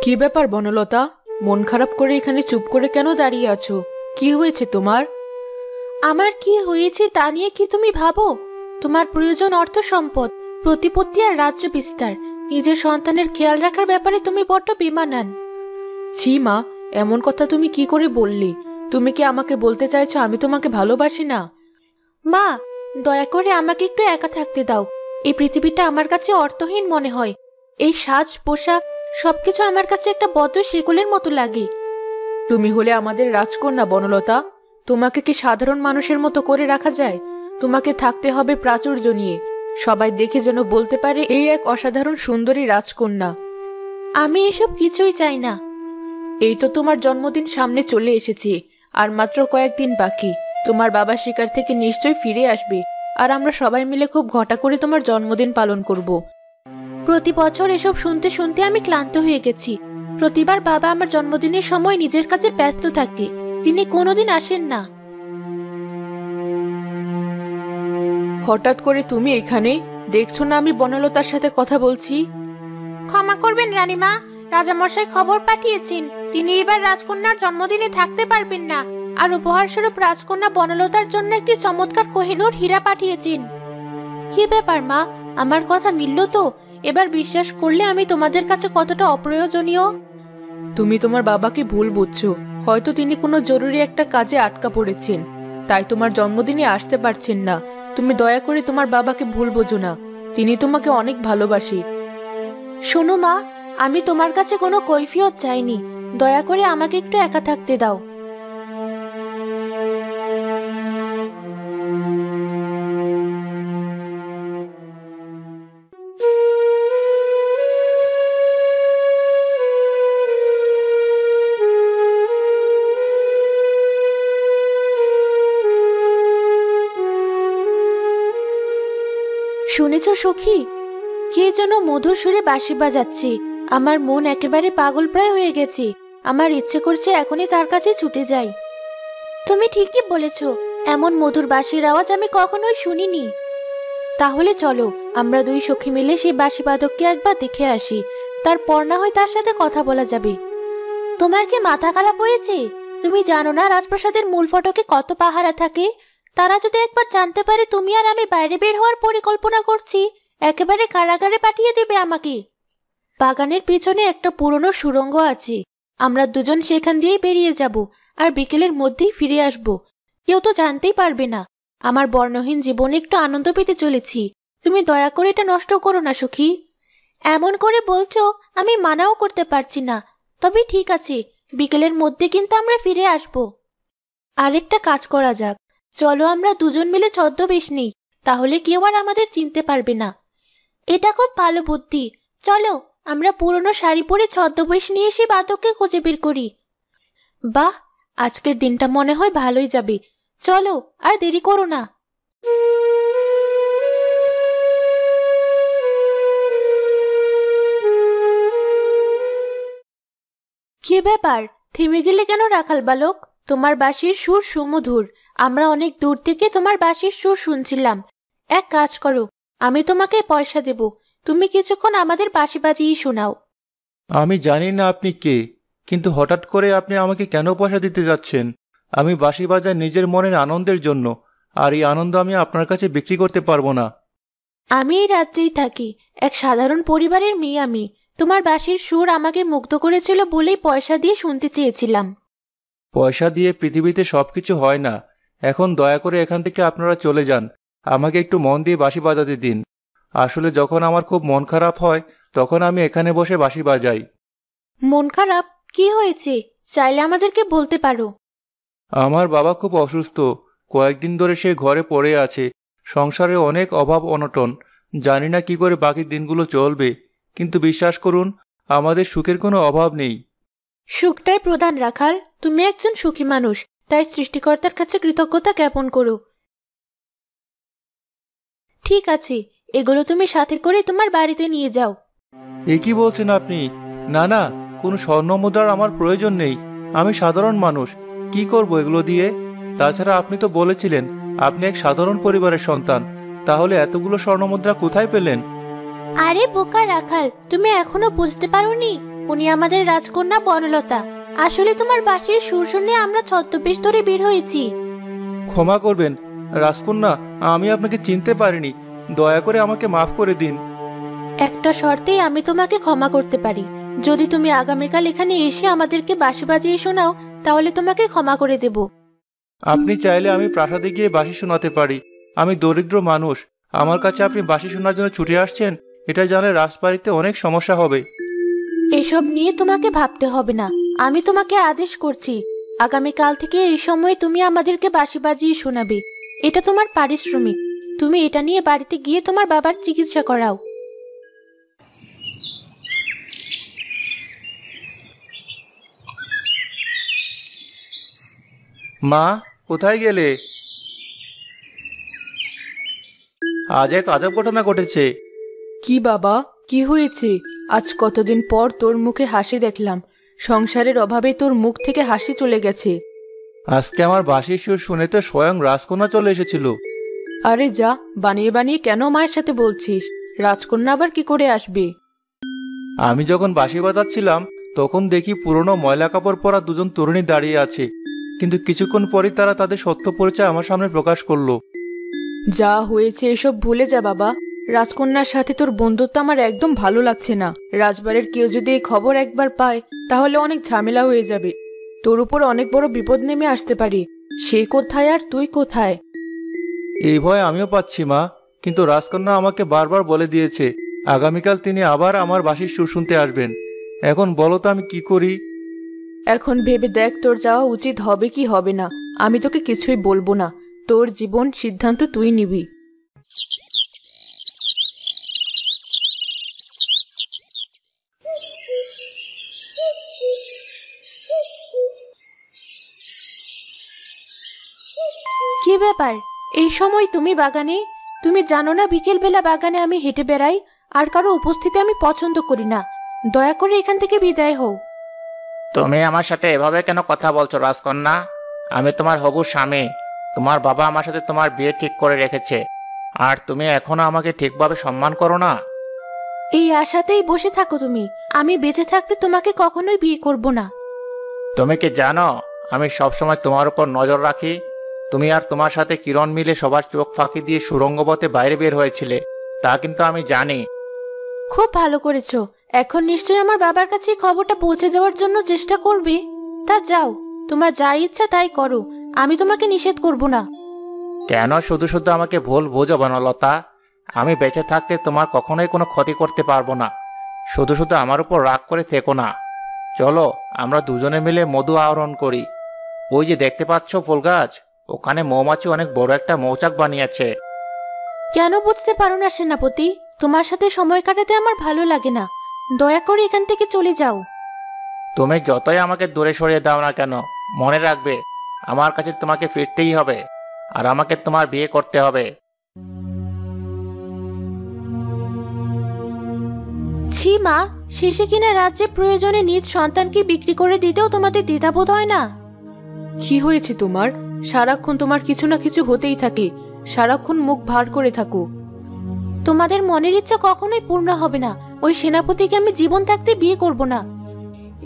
কি ব্যাপার বনলতা? মন খারাপ করে এখানে চুপ করে কেন দাঁড়িয়ে আছো? কি হয়েছে তোমার? আমার কি হয়েছে তা নিয়ে কি তুমি ভাবো? তোমার প্রয়োজন অর্থ সম্পদ, প্রতিপত্তি আর রাজ্য বিস্তার। নিজের সন্তানের খেয়াল রাখার ব্যাপারে তুমি বড্ড বেমানান। ছি মা, এমন কথা তুমি কি করে বললে? তুমি কি আমাকে বলতে চাইছো আমি তোমাকে ভালোবাসি না? মা, দয়া করে আমাকে একটু একা থাকতে দাও। এই পৃথিবীটা আমার কাছে অর্থহীন মনে হয়। এই সাজ পোশাক সবকিছু আমার কাছে একটা বদ্ধ শিকলের মতো লাগে। তুমি হলে আমাদের রাজকন্যা বনলতা। তোমাকে কি সাধারণ মানুষের মতো করে রাখা যায়? তোমাকে থাকতে হবে প্রাচুর্য নিয়ে। সবাই দেখে যেন বলতে পারে এই এক অসাধারণ সুন্দরী রাজকন্যা। আমি এসব কিছুই চাই না। এই তো তোমার জন্মদিন সামনে চলে এসেছে, আর মাত্র কয়েকদিন বাকি। তোমার বাবা শিকার থেকে নিশ্চয়ই ফিরে আসবে, আর আমরা সবাই মিলে খুব ঘটা করে তোমার জন্মদিন পালন করব। প্রতি বছর এসব শুনতে শুনতে আমি ক্লান্ত হয়ে গেছি। প্রতিবার বাবা আমার জন্মদিনের সময় নিজের কাছে ব্যস্ত থাকে, তিনি কোনোদিন আসেন না। হঠাৎ করে তুমি এখানে? দেখছো না আমি বনলতার সাথে কথা বলছি। ক্ষমা করবেন রানীমা, রাজামশাই খবর পাঠিয়েছেন তিনি এবার রাজকন্যার জন্মদিনে থাকতে পারবেন না, আর উপহারস্বরূপ রাজকন্যা বনলতার জন্য একটি চমৎকার কোহিনূর হীরা পাঠিয়েছেন। কি ব্যাপার মা, আমার কথা মিলল তো? এবার বিশ্বাস করলে আমি তোমাদের কাছে কতটা অপ্রয়োজনীয়। তুমি তোমার বাবাকে ভুল বুঝছো। হয়তো তিনি কোনো জরুরি একটা কাজে আটকা পড়েছেন, তাই তোমার জন্মদিনে আসতে পারছেন না। তুমি দয়া করে তোমার বাবাকে ভুল বোঝো না, তিনি তোমাকে অনেক ভালোবাসে। শোনো মা, আমি তোমার কাছে কোনো কৈফিয়ত চাইনি, দয়া করে আমাকে একটু একা থাকতে দাও। শুনেছ সখী, কে যেন মধুর সুরে বাঁশি বাজাচ্ছে। আমার মন একেবারে পাগল প্রায় হয়ে গেছে। আমার ইচ্ছে করছে এখনই তার কাছে ছুটে যাই। তুমি ঠিকই বলেছ, এমন মধুর বাঁশির আওয়াজ আমি কখনোই শুনিনি। তাহলে চলো আমরা দুই সখী মিলে সেই বাঁশি বাদককে একবার দেখে আসি, তারপর না হয় তার সাথে কথা বলা যাবে। তোমার কি মাথা খারাপ হয়েছে? তুমি জানো না রাজপ্রাসাদের মূল ফটকে কত পাহারা থাকে? তারা যদি একবার জানতে পারে তুমি আর আমি বাইরে বের হওয়ার পরিকল্পনা করছি, একেবারে কারাগারে পাঠিয়ে দেবে আমাকে। বাগানের পিছনে একটা পুরনো সুড়ঙ্গ আছে, আমরা দুজন সেখান দিয়েই বেরিয়ে যাব, আর বিকেলের মধ্যেই ফিরে আসব। কেউ তো জানতেই পারবে না। আমার বর্ণহীন জীবনে একটু আনন্দ পেতে চলেছি। তুমি দয়া করে এটা নষ্ট করো না সখী। এমন করে বলছো, আমি মানাও করতে পারছি না। তবে ঠিক আছে, বিকেলের মধ্যে কিন্তু আমরা ফিরে আসব। আরেকটা কাজ করা যাক, চলো আমরা দুজন মিলে ছদ্মবেশ নেই, তাহলে কেউ আর আমাদের চিনতে পারবে না। এটা খুব ভালো বুদ্ধি। চলো আমরা পুরনো শাড়ি পরে ছদ্মবেশ নিয়ে এসে বাদককে খুঁজে বের করি। বাহ, আজকের দিনটা মনে হয় ভালোই যাবে। চলো আর দেরি করো না। কি ব্যাপার, থেমে গেলে কেন রাখাল বালক? তোমার বাঁশির সুর সুমধুর। আমরা অনেক দূর থেকে তোমার বাঁশির সুর শুনছিলাম। এক কাজ করো, আমি তোমাকে পয়সা দেব, তুমি কিছুক্ষণ আমাদের বাঁশি বাজিয়ে শোনাও। আমি জানি না আপনি কে, কিন্তু হঠাৎ করে আপনি আমাকে কেন পয়সা দিতে যাচ্ছেন? আমি বাঁশি বাজাই নিজের মনের আনন্দের জন্য, আর এই আনন্দ আমি আপনার কাছে বিক্রি করতে পারবো না। আমি এই রাজ্যেই থাকি, এক সাধারণ পরিবারের মেয়ে আমি। তোমার বাঁশির সুর আমাকে মুগ্ধ করেছিল বলেই পয়সা দিয়ে শুনতে চেয়েছিলাম। পয়সা দিয়ে পৃথিবীতে সবকিছু হয় না। এখন দয়া করে এখান থেকে আপনারা চলে যান। আমাকে একটু মন দিয়ে বাঁশি বাজাতে দিন। আসলে যখন আমার খুব মন খারাপ হয়, তখন আমি এখানে বসে বাঁশি বাজাই। মন খারাপ? কি হয়েছে? চাইলে আমাদেরকে বলতে পারো। আমার বাবা খুব অসুস্থ, কয়েকদিন ধরে সে ঘরে পড়ে আছে। সংসারে অনেক অভাব অনটন, জানি না কি করে বাকি দিনগুলো চলবে, কিন্তু বিশ্বাস করুন আমাদের সুখের কোনো অভাব নেই। সুখটাই প্রধান রাখাল, তুমি একজন সুখী মানুষ, তাই সৃষ্টিকর্তার কাছে কৃতজ্ঞতা জ্ঞাপন করো। ঠিক আছে, এগুলো তুমি সাথে করে তোমার বাড়িতে নিয়ে যাও। এ কি বলছেন আপনি? না না, কোনো স্বর্ণমুদ্রার আমার প্রয়োজন নেই। আমি সাধারণ মানুষ, কি করব এগুলো দিয়ে? তাছাড়া আপনি তো বলেছিলেন আপনি এক সাধারণ পরিবারের সন্তান, তাহলে এতগুলো স্বর্ণমুদ্রা কোথায় পেলেন? আরে বোকা রাখাল, তুমি এখনো বুঝতে পারোনি? উনি আমাদের রাজকন্যা বনলতা। আসলে তোমার বাঁশির সুর শুনে আমরা ছদ্মবেশ ধরে বের হয়েছি। ক্ষমা করবেন রাজকন্যা, আমি আপনাকে চিনতে পারিনি। দয়া করে আমাকে মাফ করে দিন। একটা শর্তেই আমি তোমাকে ক্ষমা করতে পারি। যদি তুমি আগামীকাল এখানে এসে আমাদেরকে বাঁশি বাজিয়ে শোনাও, তাহলে তোমাকে ক্ষমা করে দেব। আপনি চাইলে আমি প্রাসাদে গিয়ে বাঁশি শোনাতে পারি। আমি দরিদ্র মানুষ। আমার কাছে আপনি বাঁশি শোনার জন্য ছুটে আসছেন, এটা জানলে রাজবাড়িতে অনেক সমস্যা হবে। এসব নিয়ে তোমাকে ভাবতে হবে না। আমি তোমাকে আদেশ করছি, আগামীকাল থেকে এই সময়ে তুমি আমাদেরকে বাঁশি বাজিয়ে শোনাবে। এটা তোমার পারিশ্রমিক। তুমি এটা নিয়ে বাড়িতে গিয়ে তোমার বাবার চিকিৎসা করাও। মা, কোথায় গেলে? আজ এক আজব ঘটনা ঘটেছে। কি বাবা, কি হয়েছে? আজ কতদিন পর তোর মুখে হাসি দেখলাম। সংসারের অভাবে তোর মুখ থেকে হাসি চলে গেছে। আজকে আমার বাঁশির সুর শুনে তো স্বয়ং রাজকন্যা চলে এসেছিল। আরে যা, বানিয়ে বানিয়ে কেন মায়ের সাথে বলছিস? রাজকন্যা আবার কি করে আসবে? আমি যখন বাঁশি বাজাচ্ছিলাম তখন দেখি পুরনো ময়লা কাপড় পরা দুজন তরুণী দাঁড়িয়ে আছে, কিন্তু কিছুক্ষণ পরই তারা তাদের সত্য পরিচয় আমার সামনে প্রকাশ করলো। যা হয়েছে এসব ভুলে যা বাবা। রাজকন্যার সাথে তোর বন্ধুত্ব আমার একদম ভালো লাগছে না। রাজবাড়ির কেউ যদি এই খবর একবার পায় তাহলে অনেক ঝামেলা হয়ে যাবে। তোর উপর অনেক বড় বিপদ নেমে আসতে পারে। সে কোথায় আর তুই কোথায়? এই ভয় আমিও পাচ্ছি মা, কিন্তু রাজকন্যা আমাকে বারবার বলে দিয়েছে আগামীকাল তিনি আবার আমার বাঁশির সুর শুনতে আসবেন। এখন বলো তো আমি কি করি? এখন ভেবে দেখ তোর যাওয়া উচিত হবে কি হবে না। আমি তোকে কিছুই বলবো না। তোর জীবন সিদ্ধান্ত তুই নিবি। কি ব্যাপার, এই সময় তুমি বাগানে? তুমি জানো না বিকেলবেলা বাগানে আমি হেঁটে বেড়াই, আর কারো উপস্থিতি আমি পছন্দ করি না। দয়া করে এখান থেকে বিদায় হও। তুমি আমার সাথে এভাবে কেন কথা বলছো রাজকন্যা? আমি তোমার হবু স্বামী। তোমার বাবা আমার সাথে তোমার বিয়ে ঠিক করে রেখেছে, আর তুমি এখনো আমাকে ঠিকভাবে সম্মান করো না। এই আশাতেই বসে থাকো তুমি। আমি বেঁচে থাকতে তোমাকে কখনোই বিয়ে করব না। তুমি কি জানো আমি সবসময় তোমার উপর নজর রাখি? তুমি আর তোমার সাথে কিরণ মিলে সবার চোখ ফাঁকি দিয়ে সুড়ঙ্গপথে বাইরে বের হয়েছিলে, তা কিন্তু আমি জানি। খুব ভালো করেছো। এখন নিশ্চয়ই আমার বাবার কাছে এই খবরটা পৌঁছে দেওয়ার জন্য চেষ্টা করবে। তা যাও, তোমার যা ইচ্ছা তাই করো। আমি তোমাকে নিষেধ করব না। কেন শুধু শুধু আমাকে ভুল বোঝো বনলতা? আমি বেঁচে থাকতে তোমার কখনোই কোনো ক্ষতি করতে পারবো না। শুধু শুধু আমার উপর রাগ করে থেকো না। চলো আমরা দুজনে মিলে মধু আহরণ করি। ওই যে দেখতে পাচ্ছ ফুল গাছ, ওখানে মৌমাছি অনেক বড় একটা মৌচাক বানিয়েছে। কেন বুঝতে পারো না সেনাপতি? তোমার সাথে সময় কাটাতে আমার ভালো লাগে না। দয়া করে এখান থেকে চলে যাও। তুমি যতই আমাকে দূরে সরিয়ে দাও না কেন, মনে রাখবে আমার কাছে তোমাকে ফিরতেই হবে, আর আমাকে তোমার বিয়ে করতে হবে। ছি মা, শেষে কিনা রাজ্যে প্রয়োজনে নিজ সন্তানকে বিক্রি করে দিতেও তোমাদের দ্বিধাবোধ হয় না? কি হয়েছে তোমার? সারাক্ষণ তোমার কিছু না কিছু হতেই থাকে। সারাক্ষণ মুখ ভার করে থাকো। তোমাদের মনের ইচ্ছা কখনোই পূর্ণ হবে না। ওই সেনাপতিকে আমি জীবন থাকতে বিয়ে করব না।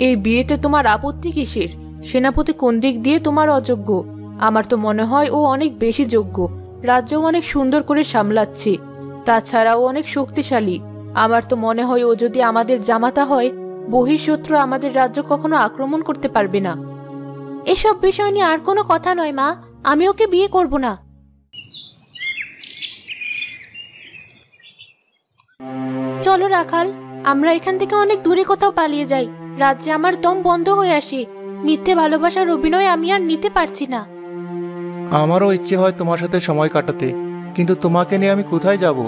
এই বিয়েতে তোমার আপত্তি কিসের? সেনাপতি কোন দিক দিয়ে তোমার অযোগ্য? আমার তো মনে হয় ও অনেক বেশি যোগ্য। রাজ্যও অনেক সুন্দর করে সামলাচ্ছে। তাছাড়াও অনেক শক্তিশালী। আমার তো মনে হয় ও যদি আমাদের জামাতা হয়, বহিঃশত্রু আমাদের রাজ্য কখনো আক্রমণ করতে পারবে না। এসব বিষয় নিয়ে আর কোনো কথা নয় মা। আমি ওকে বিয়ে করব না। চলো রাখাল, আমরা এখান থেকে অনেক দূরে কোথাও পালিয়ে যাই। রাজ্যে আমার দম বন্ধ হয়ে আসে। মিথ্যে ভালোবাসার অভিনয় আমি আর নিতে পারছি না। আমারও ইচ্ছে হয় তোমার সাথে সময় কাটাতে, কিন্তু তোমাকে নিয়ে আমি কোথায় যাব?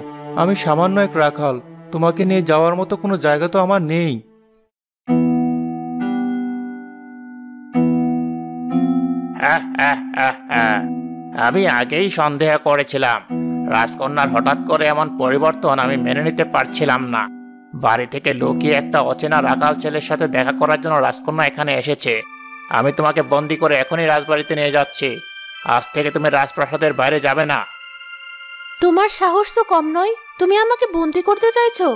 আমি সামান্য এক রাখাল। তোমাকে নিয়ে যাওয়ার মতো কোনো জায়গা তো আমার নেই। আমি আগেই সন্দেহ করেছিলাম। রাজকন্যার হঠাৎ করে এমন পরিবর্তন আমি মেনে নিতে পারছিলাম না। বাড়ি থেকে লুকিয়ে একটা অচেনা রাখাল ছেলের সাথে দেখা করার জন্য রাজকন্যা এখানে এসেছে। আমি তোমাকে বন্দি করে এখনই রাজবাড়িতে নিয়ে যাচ্ছি। আজ থেকে তুমি রাজপ্রাসাদের বাইরে যাবে না। তোমার সাহস তো কম নয়। তুমি আমাকে বন্দি করতে চাইছো?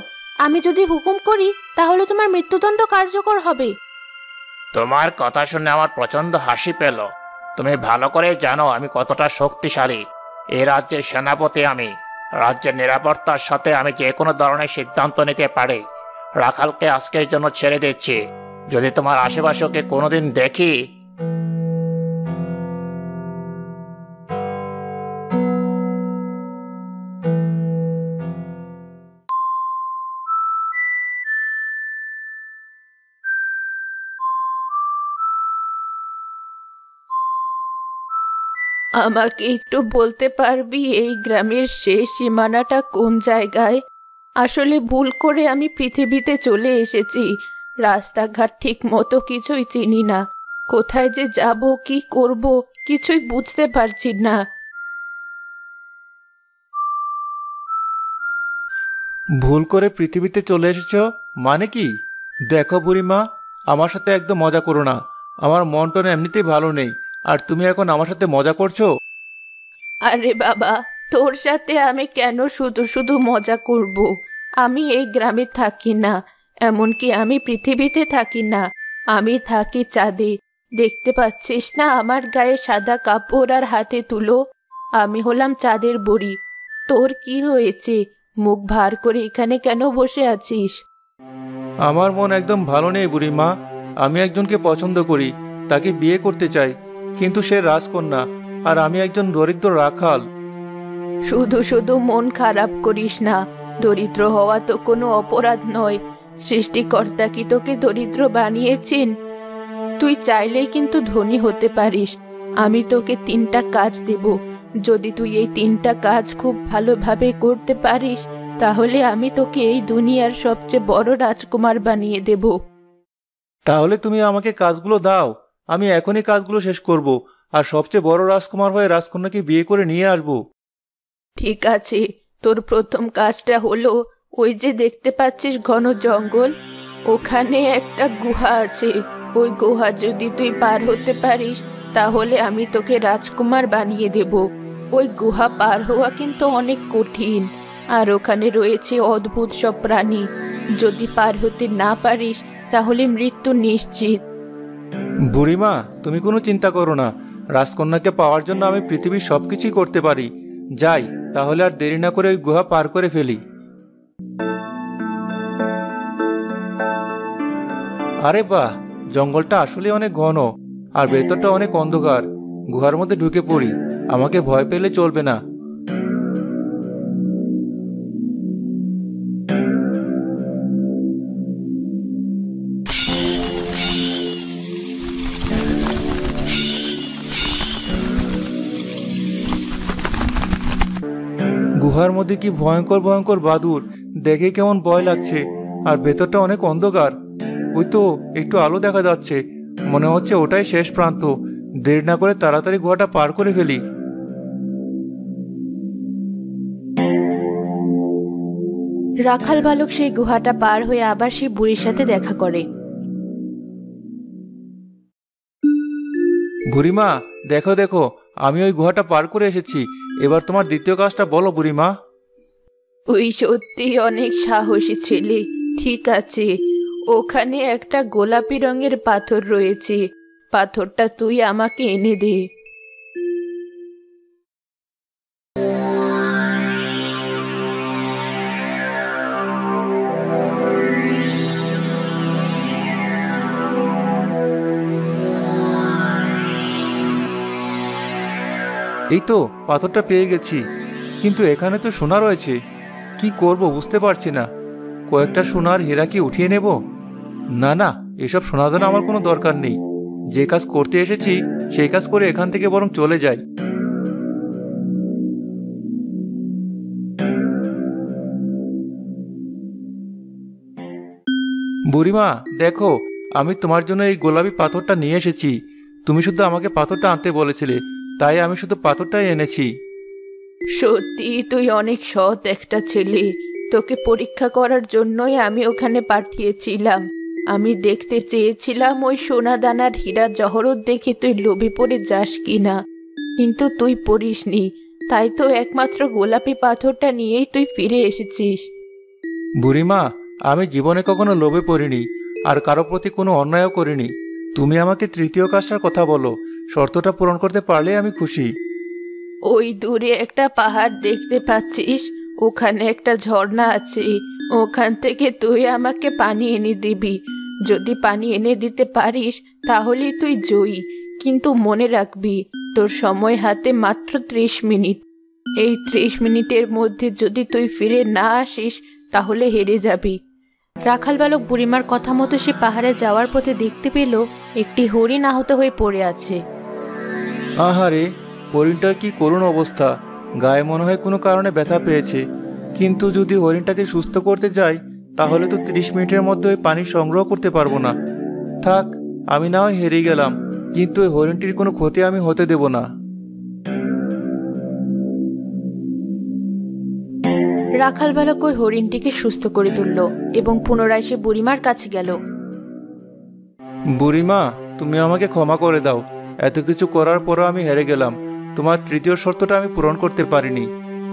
আমি যদি হুকুম করি তাহলে তোমার মৃত্যুদণ্ড কার্যকর হবে। তোমার কথা শুনে আমার প্রচন্ড হাসি পেল। তুমি ভালো করে জানো আমি কতটা শক্তিশালী। এই রাজ্যের সেনাপতি আমি। রাজ্যের নিরাপত্তার সাথে আমি যে কোনো ধরনের সিদ্ধান্ত নিতে পারি। রাখালকে আজকের জন্য ছেড়ে দিচ্ছি। যদি তোমার আশেপাশে ওকে কোনোদিন দেখি। আমাকে একটু বলতে পারবি এই গ্রামের শেষ সীমানাটা কোন জায়গায়? আসলে ভুল করে আমি পৃথিবীতে চলে এসেছি। রাস্তাঘাট ঠিক মতো কিছুই চিনি না। কোথায় যে যাব, কি করব, কিছুই বুঝতে পারছি না। ভুল করে পৃথিবীতে চলে এসেছো মানে কি? দেখো বুড়িমা, আমার সাথে একদম মজা করো না। আমার মন টন এমনিতেই ভালো নেই, আর তুমি এখন আমার সাথে মজা করছো? আরে বাবা, তোর সাথে আমি কেন শুধু শুধু মজা করব? আমি এই গ্রামে থাকি না, এমনকি আমি পৃথিবীতে থাকি না। আমি থাকি চাঁদে। দেখতে পাচ্ছিস না আমার গায়ে সাদা কাপড় আর হাতে তুলো? আমি হলাম চাঁদের বুড়ি। তোর কি হয়েছে? মুখ ভার করে এখানে কেন বসে আছিস? আমার মন একদম ভালো নেই বুড়িমা। আমি একজনকে পছন্দ করি, তাকে বিয়ে করতে চাই, কিন্তু সে রাজকন্যা, আর আমি একজন দরিদ্র রাখাল। শুধু শুধু মন খারাপ করিস না। দরিদ্র হওয়া তো কোনো অপরাধ নয়। সৃষ্টিকর্তা কি তোকে দরিদ্র বানিয়েছেন? তুই চাইলেই কিন্তু ধনী হতে পারিস। আমি তোকে 3টা কাজ দেব। যদি তুই এই 3টা কাজ খুব ভালোভাবে করতে পারিস, তাহলে আমি তোকে এই দুনিয়ার সবচেয়ে বড় রাজকুমার বানিয়ে দেব। তাহলে তুমি আমাকে কাজগুলো দাও, আমি এখনই কাজগুলো শেষ করব, আর সবচেয়ে বড় রাজকুমার হয়ে রাজকন্যাকে বিয়ে করে নিয়ে আসব। ঠিক আছে, তোর প্রথম কাজটা হলো, ওই যে দেখতে পাচ্ছিস ঘন জঙ্গল, ওখানে একটা গুহা আছে। ওই গুহা যদি তুই পার হতে পারিস, তাহলে আমি তোকে রাজকুমার বানিয়ে দেব। ওই গুহা পার হওয়া কিন্তু অনেক কঠিন, আর ওখানে রয়েছে অদ্ভুত সব প্রাণী। যদি পার হতে না পারিস, তাহলে মৃত্যু নিশ্চিত। বুড়িমা, তুমি কোনো চিন্তা করো না। রাজকন্যাকে পাওয়ার জন্য আমি পৃথিবীর সবকিছুই করতে পারি। যাই, তাহলে আর দেরি না করে ওই গুহা পার করে ফেলি। আরে বাহ, জঙ্গলটা আসলে অনেক ঘন, আর ভেতরটা অনেক অন্ধকার। গুহার মধ্যে ঢুকে পড়ি, আমাকে ভয় পেলে চলবে না। গুহার মধ্যে কি ভয়ঙ্কর ভয়ঙ্কর বাদুড়, দেখে কেমন ভয় লাগছে। আর ভেতরটা অনেক অন্ধকার। ওই তো একটু আলো দেখা যাচ্ছে, মনে হচ্ছে ওটাই শেষ প্রান্ত। দেরি না করে তাড়াতাড়ি গুহাটা পার করে ফেলি। রাখাল বালক সেই গুহাটা পার হয়ে আবার সেই বুড়ির সাথে দেখা করে। বুড়িমা, দেখো দেখো, আমি ওই গুহাটা পার করে এসেছি। এবার তোমার দ্বিতীয় কাজটা বলো বুড়িমা। ওই সত্যি অনেক সাহসী ছেলে। ঠিক আছে, ওখানে একটা গোলাপি রঙের পাথর রয়েছে। পাথরটা তুই আমাকে এনে দে। এই তো পাথরটা পেয়ে গেছি, কিন্তু এখানে তো সোনা রয়েছে। কি করব বুঝতে পারছি না। কয়েকটা সোনার হীরা কি উঠিয়ে নেব? না না, এসব সোনাদানা আমার কোনো দরকার নেই। যে কাজ করতে এসেছি সেই কাজ করে এখান থেকে বরং চলে যাই। বুড়িমা, দেখো, আমি তোমার জন্য এই গোলাপি পাথরটা নিয়ে এসেছি। তুমি শুধু আমাকে পাথরটা আনতে বলেছিলে, তাই আমি শুধু পাথরটাই এনেছি। সত্যি তুই অনেক সৎ একটা ছেলে। তোকে পরীক্ষা করার জন্যই আমি ওখানে পাঠিয়েছিলাম। আমি দেখতে চেয়েছিলাম ওই সোনা দানার হীরা জহরত দেখে তুই লোভে পড়ে যাস কিনা, কিন্তু তুই পড়িসনি। তাই তো একমাত্র গোলাপি পাথরটা নিয়েই তুই ফিরে এসেছিস। বুড়িমা, আমি জীবনে কখনো লোভে পড়িনি, আর কারো প্রতি কোনো অন্যায়ও করিনি। তুমি আমাকে তৃতীয় কাজটার কথা বলো, শর্তটা পূরণ করতে পারলে আমি খুশি। ওই দূরে একটা পাহাড় দেখতে পাচ্ছিস, ওখানে একটা ঝর্ণা আছে। ওখান থেকে তুই আমাকে পানি এনে দিবি। যদি পানি এনে দিতে পারিস তাহলেই তুই জয়ী। কিন্তু মনে রাখবি, তোর সময় হাতে মাত্র 30 মিনিট। এই 30 মিনিটের মধ্যে যদি তুই ফিরে না আসিস তাহলে হেরে যাবি। রাখাল বালক বুড়িমার কথা মতো সে পাহাড়ে যাওয়ার পথে দেখতে পেল একটি হরিণ আহত হয়ে পড়ে আছে। আহারে, হরিণটার কি করুণ অবস্থা! গায়ে মনে হয় কোনো কারণে ব্যথা পেয়েছে। কিন্তু যদি হরিণটাকে সুস্থ করতে যাই তাহলে তো 30 মিনিটের মধ্যে ওই পানি সংগ্রহ করতে পারবো না। থাক, আমি না হয় হেরে গেলাম, কিন্তু ওই হরিণটির কোনো ক্ষতি আমি হতে দেব না। রাখাল বালক ওই হরিণটিকে সুস্থ করে তুলল এবং পুনরায় সে বুড়িমার কাছে গেল। বুড়িমা, তুমি আমাকে ক্ষমা করে দাও। এত কিছু করার পরও আমি হেরে গেলাম। তোমার তৃতীয় শর্তটা আমি পূরণ করতে পারিনি।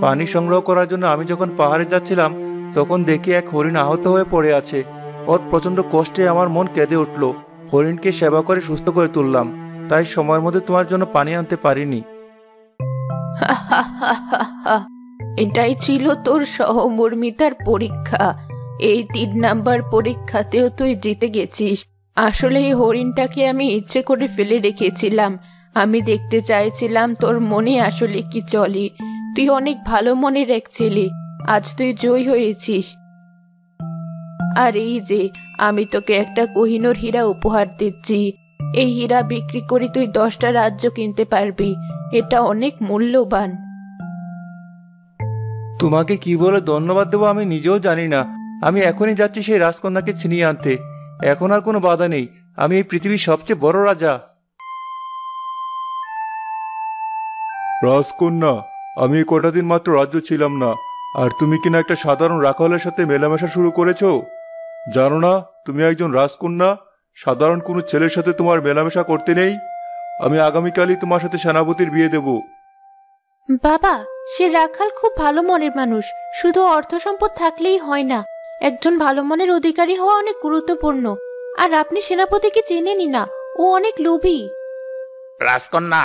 পানি সংগ্রহ করার জন্য আমি যখন পাহাড়ে যাচ্ছিলাম তখন দেখি এক হরিণ আহত হয়ে পড়ে আছে। ওর প্রচন্ড কষ্টে আমার মন কেঁদে উঠল। হরিণকে সেবা করে সুস্থ করে তুললাম, তাই সময়ের মধ্যে তোমার জন্য পানি আনতে পারিনি। এটাই ছিল তোর সহমর্মিতার পরীক্ষা। এই 3 নাম্বার পরীক্ষাতেও তুই জিতে গেছিস। আসলে এই হরিণটাকে আমি ইচ্ছে করে ফেলে রেখেছিলাম। আমি দেখতে চাইছিলাম তোর মনে আসলে কি চলে। তুই অনেক ভালো মনের এক ছেলে। আজ তুই জয়ী হয়েছিস। আর এই যে আমি তোকে একটা কোহিনূর হীরা উপহার দিচ্ছি। এই হীরা বিক্রি করে তুই 10টা রাজ্য কিনতে পারবি। এটা অনেক মূল্যবান। তোমাকে কি বলে ধন্যবাদ দেবো আমি নিজেও জানি না। আমি এখনই যাচ্ছি সেই রাজকন্যাকে ছিনিয়ে আনতে। এখন আর কোনো বাধা নেই। আমি এই পৃথিবীর সবচেয়ে বড় রাজা। রাজকন্যা, আমি কটা দিন মাত্র রাজ্য ছিলাম না, আর তুমি কিনা একটা সাধারণ রাখালের সাথে মেলামেশা শুরু করেছো। জানো না তুমি একজন রাজকন্যা? সাধারণ কোনো ছেলের সাথে তোমার মেলামেশা করতে নেই। আমি আগামীকালই তোমার সাথে সেনাপতির বিয়ে দেব। বাবা, সে রাখাল খুব ভালো মনের মানুষ। শুধু অর্থ সম্পদ থাকলেই হয় না, একজন ভালো মনের অধিকারী হওয়া অনেক গুরুত্বপূর্ণ। আর আপনি সেনাপতিকে চেনেনই না, ও অনেক লোভী। রাজকন্যা,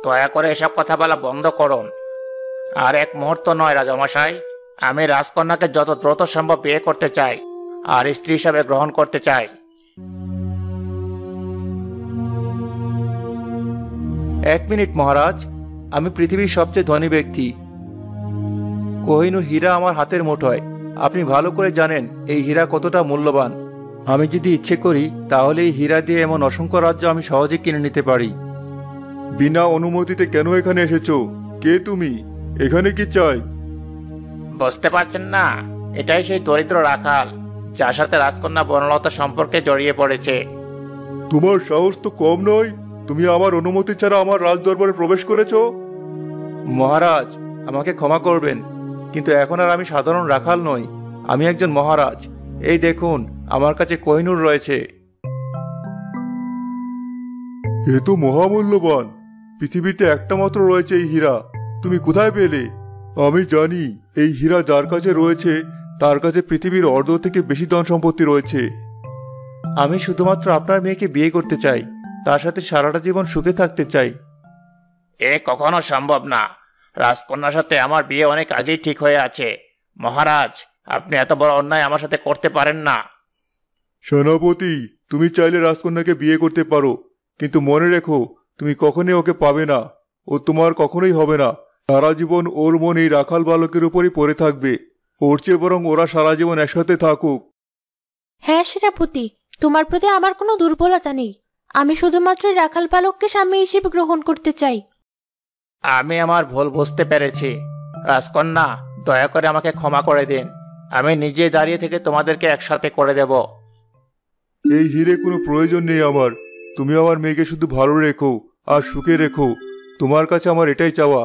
দয়া করে এসব কথা বলা বন্ধ করুন। আর এক মুহূর্ত নয় রাজামশাই, আমি রাজকন্যাকে যত দ্রুত সম্ভব বিয়ে করতে চাই আর স্ত্রী হিসাবে গ্রহণ করতে চাই। 1 মিনিট মহারাজ, আমি পৃথিবীর সবচেয়ে ধনী ব্যক্তি। কোহিনূর হীরা আমার হাতের মুঠোয়। আপনি ভালো করে জানেন এই হীরা কতটা মূল্যবান। আমি যদি ইচ্ছে করি তাহলে এই হীরা দিয়ে এমন অসংখ্য রাজ্য আমি সহজে কিনে নিতে পারি। বিনা অনুমতিতে কেন এখানে এসেছো? কে তুমি? এখানে কি চাই? বুঝতে পারছেন না? এটাই সেই দরিদ্র রাখাল যার সাথে রাজকন্যা বনলতা সম্পর্কে জড়িয়ে পড়েছে। তোমার সাহস তো কম নয়। তুমি আমার অনুমতি ছাড়া আমার রাজদরবারে প্রবেশ করেছো। মহারাজ, আমাকে ক্ষমা করবেন, কিন্তু এখন আর আমি সাধারণ রাখাল নই। আমি একজন মহারাজ। এই দেখুন, আমার কাছে কোহিনূর রয়েছে। এ তো মহামূল্যবান। পৃথিবীতে একটা মাত্র রয়েছে এই হীরা। তুমি কোথায় পেলে? আমি জানি এই হীরা যার কাছে রয়েছে তার কাছে পৃথিবীর অর্ধ থেকে বেশি ধন সম্পত্তি রয়েছে। আমি শুধুমাত্র আপনার মেয়েকে বিয়ে করতে চাই, তার সাথে সারাটা জীবন সুখে থাকতে চাই। এ কখনো সম্ভব না। রাজকন্যার সাথে আমার বিয়ে অনেক আগেই ঠিক হয়ে আছে। মহারাজ, আপনি এত বড় অন্যায় আমার সাথে করতে পারেন না। সেনাপতি, তুমি চাইলে রাজকন্যাকে বিয়ে করতে পারো, কিন্তু মনে রেখো তুমি কখনোই ওকে পাবে না। ও তোমার কখনোই হবে না। সারা জীবন ওর মন এই রাখাল বালকের উপরই পড়ে থাকবে। ওর চেয়ে বরং ওরা সারা জীবন একসাথে থাকুক। হ্যাঁ সেনাপতি, তোমার প্রতি আমার কোনো দুর্বলতা নেই। আমি শুধুমাত্র রাখাল বালককে স্বামী হিসেবে গ্রহণ করতে চাই। আমি আমার ভুল বুঝতে পেরেছি। রাজকন্যা, দয়া করে আমাকে ক্ষমা করে দিন। আমি নিজে দাঁড়িয়ে থেকে তোমাদেরকে একসাথে করে দেব। এই হিরে কোনো প্রয়োজন নেই আমার। তুমি আমার মেয়েকে শুধু ভালো রেখো আর সুখে রেখো। তোমার কাছে আমার এটাই চাওয়া।